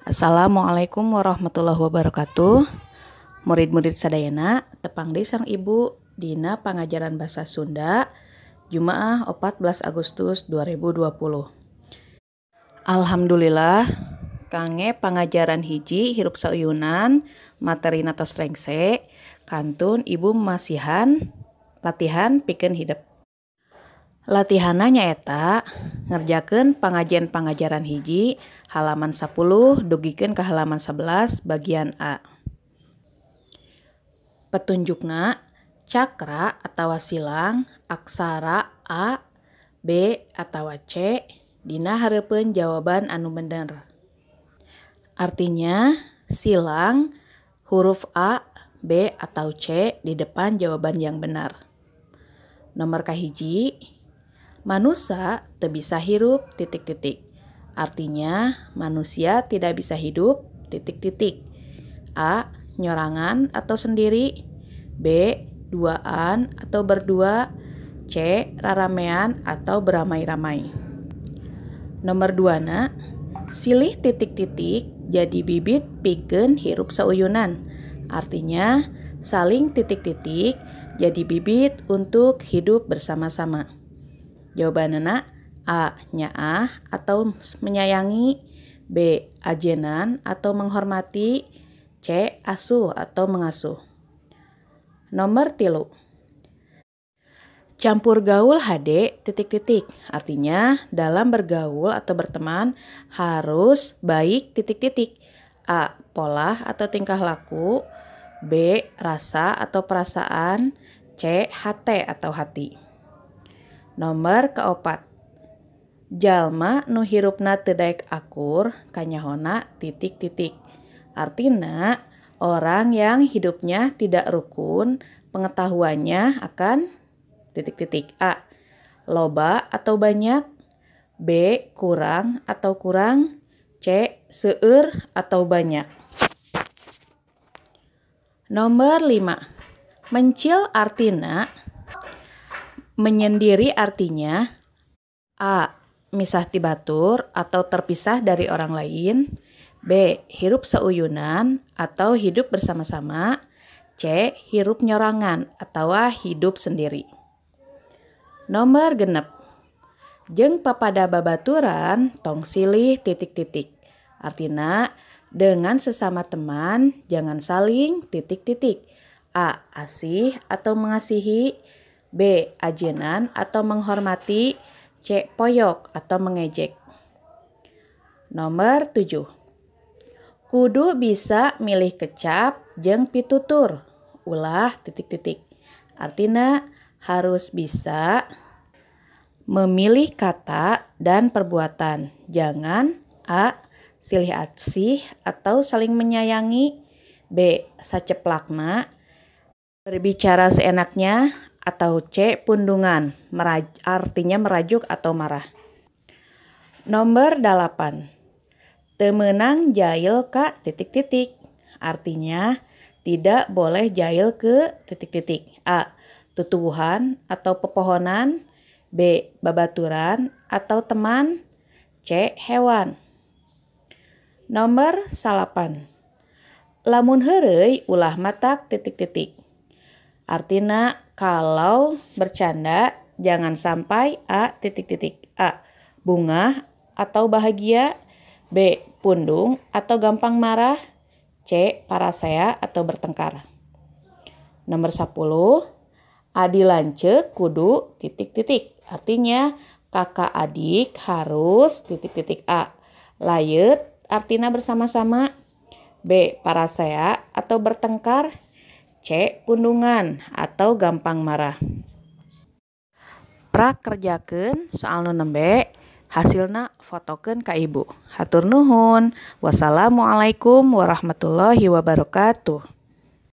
Assalamualaikum warahmatullahi wabarakatuh. Murid-murid sadayana tepang deui sang ibu dina pangajaran basa Sunda Jumaah 14 Agustus 2020. Alhamdulillah kange pangajaran hiji hirup sauyunan materi natos rengse kantun ibu masihan latihan pikeun hidup. Latihanna nyaeta ngerjakeun pangajian-pangajaran hiji halaman 10 dugikeun ka halaman 11 bagian A. Petunjukna cakra atawa silang aksara A, B atawa C dina hareupeun jawaban anu bener. Artinya silang huruf A, B atau C di depan jawaban yang benar. Nomor kahiji, manusia teu bisa hirup titik-titik. Artinya manusia tidak bisa hidup titik-titik. A. Nyorangan atau sendiri. B. Duaan atau berdua. C. Raramean atau beramai-ramai. Nomor 2na, silih titik-titik jadi bibit pikeun hirup sauyunan. Artinya saling titik-titik jadi bibit untuk hidup bersama-sama. Jawabanna A. Nyaah atau menyayangi. B. Ajenan atau menghormati. C. Asuh atau mengasuh. Nomor 3, campur gaul HD titik-titik. Artinya dalam bergaul atau berteman harus baik titik-titik. A. Pola atau tingkah laku. B. Rasa atau perasaan. C. Hate atau hati. Nomor 4, jalma nu hirupna teu daek akur kanyahona titik-titik. Artina orang yang hidupnya tidak rukun pengetahuannya akan titik-titik. A. Loba atau banyak. B. Kurang atau kurang. C. Seueur atau banyak. Nomor 5, mencil artina menyendiri. Artinya A. Misah ti batur atau terpisah dari orang lain. B. Hirup sauyunan atau hidup bersama-sama. C. Hirup nyorangan atau hidup sendiri. Nomor 6, jeung papada babaturan tong silih titik-titik. Artinya dengan sesama teman jangan saling titik-titik. A. Asih atau mengasihi. B. Ajenan atau menghormati. C. Poyok atau mengejek. Nomor 7, kudu bisa milih kecap jeung pitutur. Ulah titik-titik. Artinya harus bisa memilih kata dan perbuatan. Jangan A. Silih asih atau saling menyayangi. B. Saceplakna berbicara seenaknya. Atau C. Pundungan artinya merajuk atau marah. Nomor 8, teu meunang jail ka titik-titik. Artinya tidak boleh jail ke titik-titik. A. Tutuwuhan atau pepohonan. B. Babaturan atau teman. C. Hewan. Nomor 8, lamun heureuy ulah matak titik-titik. Artinya kalau bercanda jangan sampai A. titik-titik. A. Bunga atau bahagia. B. Pundung atau gampang marah. C. Parasea atau bertengkar. Nomor 10, adi lanceuk kudu titik-titik. Artinya kakak adik harus titik-titik. A. Layeut artinya bersama-sama. B. Parasea atau bertengkar. C. Pundungan atau gampang marah. Prak kerjakeun soal nu nembe, hasilna fotokeun ka ibu. Hatur nuhun. Wassalamualaikum warahmatullahi wabarakatuh.